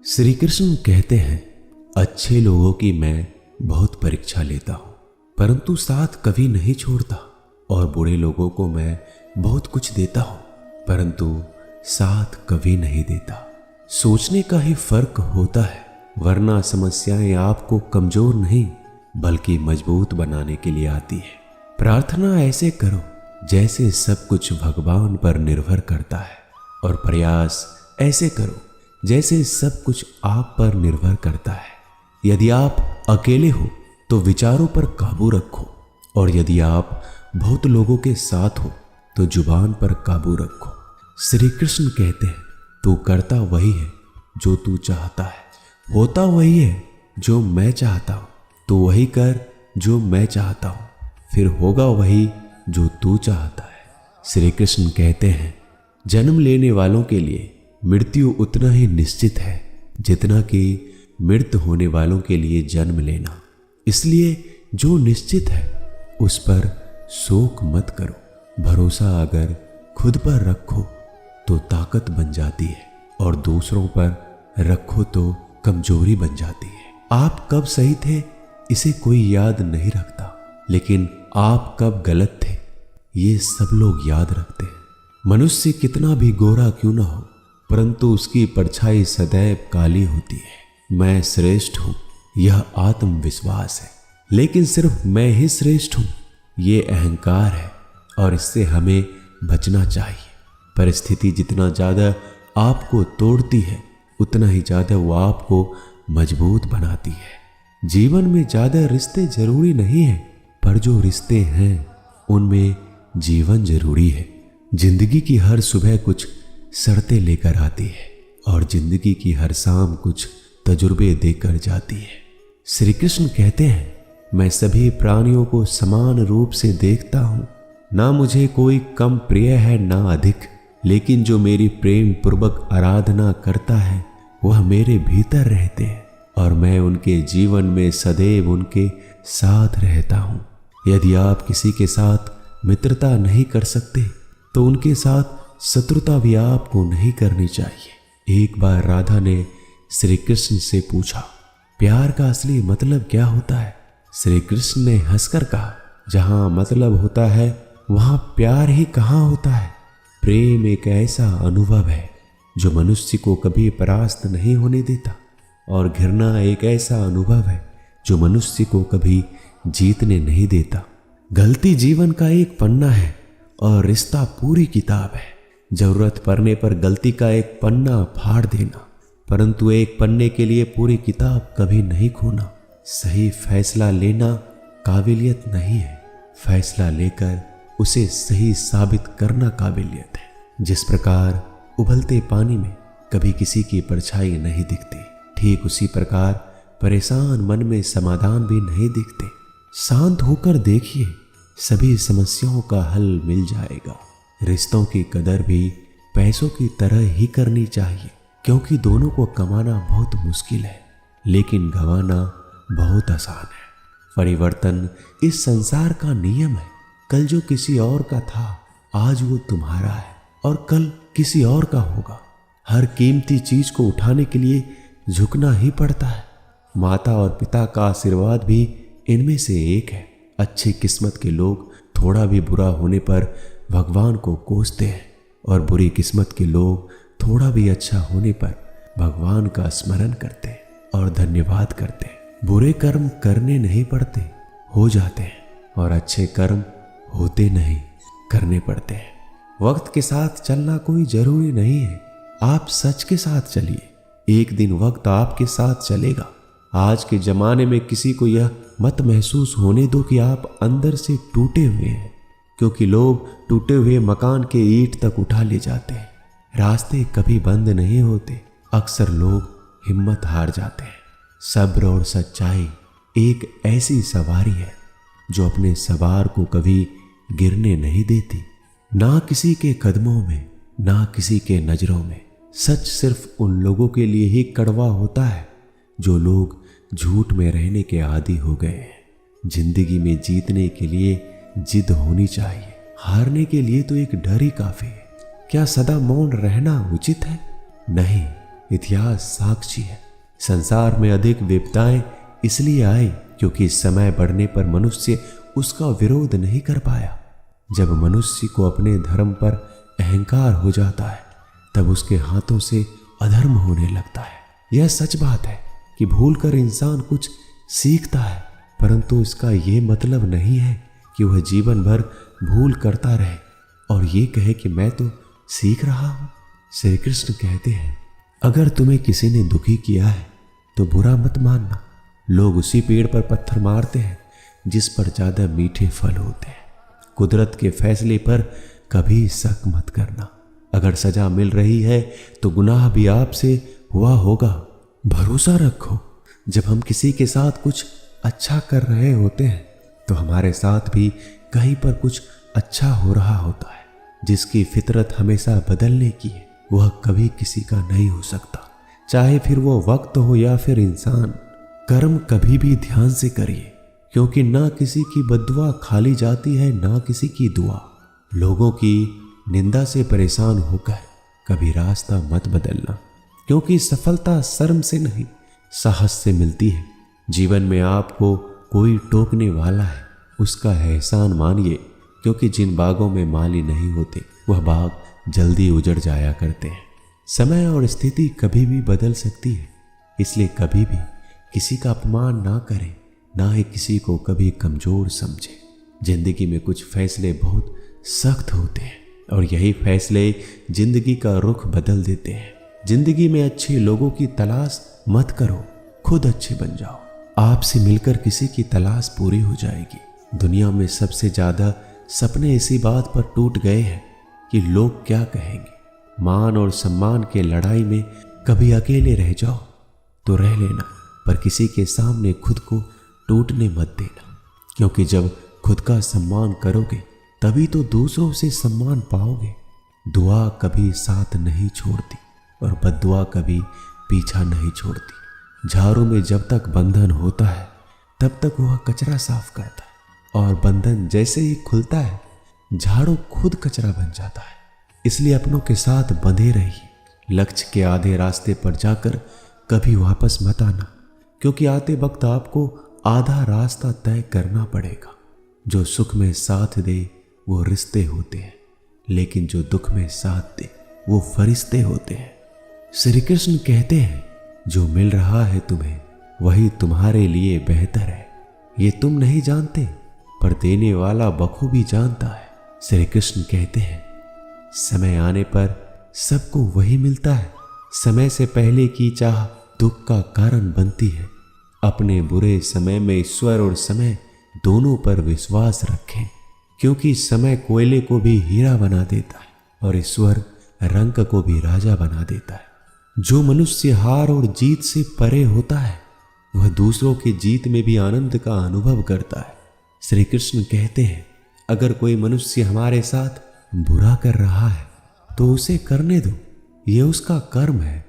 श्री कृष्ण कहते हैं, अच्छे लोगों की मैं बहुत परीक्षा लेता हूं, परंतु साथ कभी नहीं छोड़ता, और बुरे लोगों को मैं बहुत कुछ देता हूं, परंतु साथ कभी नहीं देता। सोचने का ही फर्क होता है, वरना समस्याएं आपको कमजोर नहीं बल्कि मजबूत बनाने के लिए आती है। प्रार्थना ऐसे करो जैसे सब कुछ भगवान पर निर्भर करता है, और प्रयास ऐसे करो जैसे सब कुछ आप पर निर्भर करता है। यदि आप अकेले हो तो विचारों पर काबू रखो, और यदि आप बहुत लोगों के साथ हो तो जुबान पर काबू रखो। श्री कृष्ण कहते हैं, तू करता वही है जो तू चाहता है, होता वही है जो मैं चाहता हूं, तो वही कर जो मैं चाहता हूं, फिर होगा वही जो तू चाहता है। श्री कृष्ण कहते हैं, जन्म लेने वालों के लिए मृत्यु उतना ही निश्चित है जितना कि मृत होने वालों के लिए जन्म लेना। इसलिए जो निश्चित है उस पर शोक मत करो। भरोसा अगर खुद पर रखो तो ताकत बन जाती है, और दूसरों पर रखो तो कमजोरी बन जाती है। आप कब सही थे इसे कोई याद नहीं रखता, लेकिन आप कब गलत थे ये सब लोग याद रखते हैं। मनुष्य कितना भी गोरा क्यों ना हो, परंतु उसकी परछाई सदैव काली होती है। मैं श्रेष्ठ हूं यह आत्मविश्वास है, लेकिन सिर्फ मैं ही श्रेष्ठ हूं ये अहंकार है, और इससे हमें बचना चाहिए। परिस्थिति जितना ज्यादा आपको तोड़ती है उतना ही ज्यादा वो आपको मजबूत बनाती है। जीवन में ज्यादा रिश्ते जरूरी नहीं है, पर जो रिश्ते हैं उनमें जीवन जरूरी है। जिंदगी की हर सुबह कुछ शर्तें लेकर आती है, और जिंदगी की हर शाम कुछ तजुर्बे देकर जाती है। श्री कृष्ण कहते हैं, मैं सभी प्राणियों को समान रूप से देखता हूं, ना मुझे कोई कम प्रिय है ना अधिक, लेकिन जो मेरी प्रेम पूर्वक आराधना करता है वह मेरे भीतर रहते हैं, और मैं उनके जीवन में सदैव उनके साथ रहता हूं। यदि आप किसी के साथ मित्रता नहीं कर सकते तो उनके साथ शत्रुता भी आपको नहीं करनी चाहिए। एक बार राधा ने श्री कृष्ण से पूछा, प्यार का असली मतलब क्या होता है? श्री कृष्ण ने हंसकर कहा, जहां मतलब होता है वहां प्यार ही कहां होता है। प्रेम एक ऐसा अनुभव है जो मनुष्य को कभी परास्त नहीं होने देता, और घृणा एक ऐसा अनुभव है जो मनुष्य को कभी जीतने नहीं देता। गलती जीवन का एक पन्ना है और रिश्ता पूरी किताब है। जरूरत पड़ने पर गलती का एक पन्ना फाड़ देना, परंतु एक पन्ने के लिए पूरी किताब कभी नहीं खोना। सही फैसला लेना काबिलियत नहीं है, फैसला लेकर उसे सही साबित करना काबिलियत है। जिस प्रकार उबलते पानी में कभी किसी की परछाई नहीं दिखती, ठीक उसी प्रकार परेशान मन में समाधान भी नहीं दिखते। शांत होकर देखिए, सभी समस्याओं का हल मिल जाएगा। रिश्तों की कदर भी पैसों की तरह ही करनी चाहिए, क्योंकि दोनों को कमाना बहुत मुश्किल है, लेकिन गंवाना बहुत आसान है। परिवर्तन इस संसार का नियम है। कल जो किसी और का था आज वो तुम्हारा है, और कल किसी और का होगा। हर कीमती चीज को उठाने के लिए झुकना ही पड़ता है। माता और पिता का आशीर्वाद भी इनमें से एक है। अच्छी किस्मत के लोग थोड़ा भी बुरा होने पर भगवान को कोसते हैं, और बुरी किस्मत के लोग थोड़ा भी अच्छा होने पर भगवान का स्मरण करते हैं और धन्यवाद करते हैं। बुरे कर्म करने नहीं पड़ते, हो जाते हैं, और अच्छे कर्म होते नहीं, करने पड़ते हैं। वक्त के साथ चलना कोई जरूरी नहीं है, आप सच के साथ चलिए। एक दिन वक्त आपके साथ चलेगा। आज के जमाने में किसी को यह मत महसूस होने दो कि आप अंदर से टूटे हुए हैं, क्योंकि लोग टूटे हुए मकान के ईंट तक उठा ले जाते हैं। रास्ते कभी बंद नहीं होते, अक्सर लोग हिम्मत हार जाते हैं। सब्र और सच्चाई एक ऐसी सवारी है जो अपने सवार को कभी गिरने नहीं देती, ना किसी के कदमों में ना किसी के नजरों में। सच सिर्फ उन लोगों के लिए ही कड़वा होता है जो लोग झूठ में रहने के आदी हो गए हैं। जिंदगी में जीतने के लिए जिद होनी चाहिए, हारने के लिए तो एक डर ही काफी है। क्या सदा मौन रहना उचित है? नहीं, इतिहास साक्षी है। संसार में अधिक विपदाएं इसलिए आई क्योंकि समय बढ़ने पर मनुष्य उसका विरोध नहीं कर पाया। जब मनुष्य को अपने धर्म पर अहंकार हो जाता है तब उसके हाथों से अधर्म होने लगता है। यह सच बात है कि भूलकर इंसान कुछ सीखता है, परंतु इसका यह मतलब नहीं है कि वह जीवन भर भूल करता रहे और ये कहे कि मैं तो सीख रहा हूं। श्री कृष्ण कहते हैं, अगर तुम्हें किसी ने दुखी किया है तो बुरा मत मानना। लोग उसी पेड़ पर पत्थर मारते हैं जिस पर ज्यादा मीठे फल होते हैं। कुदरत के फैसले पर कभी शक मत करना। अगर सजा मिल रही है तो गुनाह भी आपसे हुआ होगा। भरोसा रखो, जब हम किसी के साथ कुछ अच्छा कर रहे होते हैं तो हमारे साथ भी कहीं पर कुछ अच्छा हो रहा होता है। जिसकी फितरत हमेशा बदलने की है वह कभी किसी का नहीं हो सकता, चाहे फिर वो वक्त हो या फिर इंसान। कर्म कभी भी ध्यान से करिए, क्योंकि ना किसी की बद्दुआ खाली जाती है ना किसी की दुआ। लोगों की निंदा से परेशान होकर कभी रास्ता मत बदलना, क्योंकि सफलता शर्म से नहीं साहस से मिलती है। जीवन में आपको कोई टोकने वाला है उसका एहसान मानिए, क्योंकि जिन बागों में माली नहीं होते वह बाग जल्दी उजड़ जाया करते हैं। समय और स्थिति कभी भी बदल सकती है, इसलिए कभी भी किसी का अपमान ना करें, ना ही किसी को कभी कमजोर समझे। जिंदगी में कुछ फैसले बहुत सख्त होते हैं और यही फैसले जिंदगी का रुख बदल देते हैं। जिंदगी में अच्छे लोगों की तलाश मत करो, खुद अच्छे बन जाओ। आपसे मिलकर किसी की तलाश पूरी हो जाएगी। दुनिया में सबसे ज्यादा सपने इसी बात पर टूट गए हैं कि लोग क्या कहेंगे। मान और सम्मान के लड़ाई में कभी अकेले रह जाओ तो रह लेना, पर किसी के सामने खुद को टूटने मत देना, क्योंकि जब खुद का सम्मान करोगे तभी तो दूसरों से सम्मान पाओगे। दुआ कभी साथ नहीं छोड़ती और बद्दुआ कभी पीछा नहीं छोड़ती। झाड़ू में जब तक बंधन होता है तब तक वह कचरा साफ करता है, और बंधन जैसे ही खुलता है झाड़ू खुद कचरा बन जाता है। इसलिए अपनों के साथ बंधे रहिए। लक्ष्य के आधे रास्ते पर जाकर कभी वापस मत आना, क्योंकि आते वक्त आपको आधा रास्ता तय करना पड़ेगा। जो सुख में साथ दे वो रिश्ते होते हैं, लेकिन जो दुख में साथ दे वो फरिश्ते होते हैं। श्री कृष्ण कहते हैं, जो मिल रहा है तुम्हें वही तुम्हारे लिए बेहतर है। ये तुम नहीं जानते, पर देने वाला बखूबी जानता है। श्री कृष्ण कहते हैं, समय आने पर सबको वही मिलता है। समय से पहले की चाह दुख का कारण बनती है। अपने बुरे समय में ईश्वर और समय दोनों पर विश्वास रखें, क्योंकि समय कोयले को भी हीरा बना देता है और ईश्वर रंक को भी राजा बना देता है। जो मनुष्य हार और जीत से परे होता है वह दूसरों की जीत में भी आनंद का अनुभव करता है। श्री कृष्ण कहते हैं, अगर कोई मनुष्य हमारे साथ बुरा कर रहा है तो उसे करने दो, यह उसका कर्म है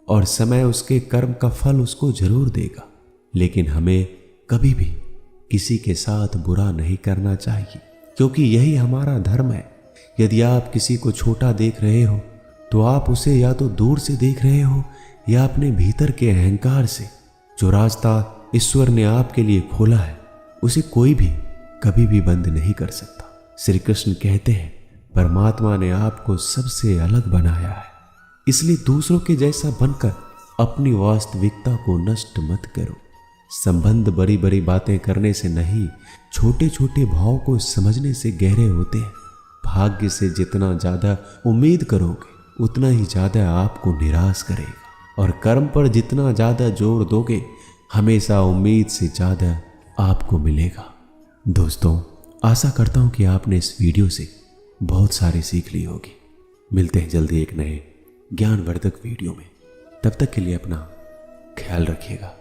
और समय उसके कर्म का फल उसको जरूर देगा। लेकिन हमें कभी भी किसी के साथ बुरा नहीं करना चाहिए, क्योंकि यही हमारा धर्म है। यदि आप किसी को छोटा देख रहे हो तो आप उसे या तो दूर से देख रहे हो या अपने भीतर के अहंकार से। जो रास्ता ईश्वर ने आपके लिए खोला है उसे कोई भी कभी भी बंद नहीं कर सकता। श्री कृष्ण कहते हैं, परमात्मा ने आपको सबसे अलग बनाया है, इसलिए दूसरों के जैसा बनकर अपनी वास्तविकता को नष्ट मत करो। संबंध बड़ी बड़ी बातें करने से नहीं, छोटे छोटे भाव को समझने से गहरे होते हैं। भाग्य से जितना ज्यादा उम्मीद करोगे उतना ही ज्यादा आपको निराश करेगा, और कर्म पर जितना ज्यादा जोर दोगे हमेशा उम्मीद से ज्यादा आपको मिलेगा। दोस्तों, आशा करता हूं कि आपने इस वीडियो से बहुत सारी सीख ली होगी। मिलते हैं जल्दी एक नए ज्ञानवर्धक वीडियो में। तब तक के लिए अपना ख्याल रखिएगा।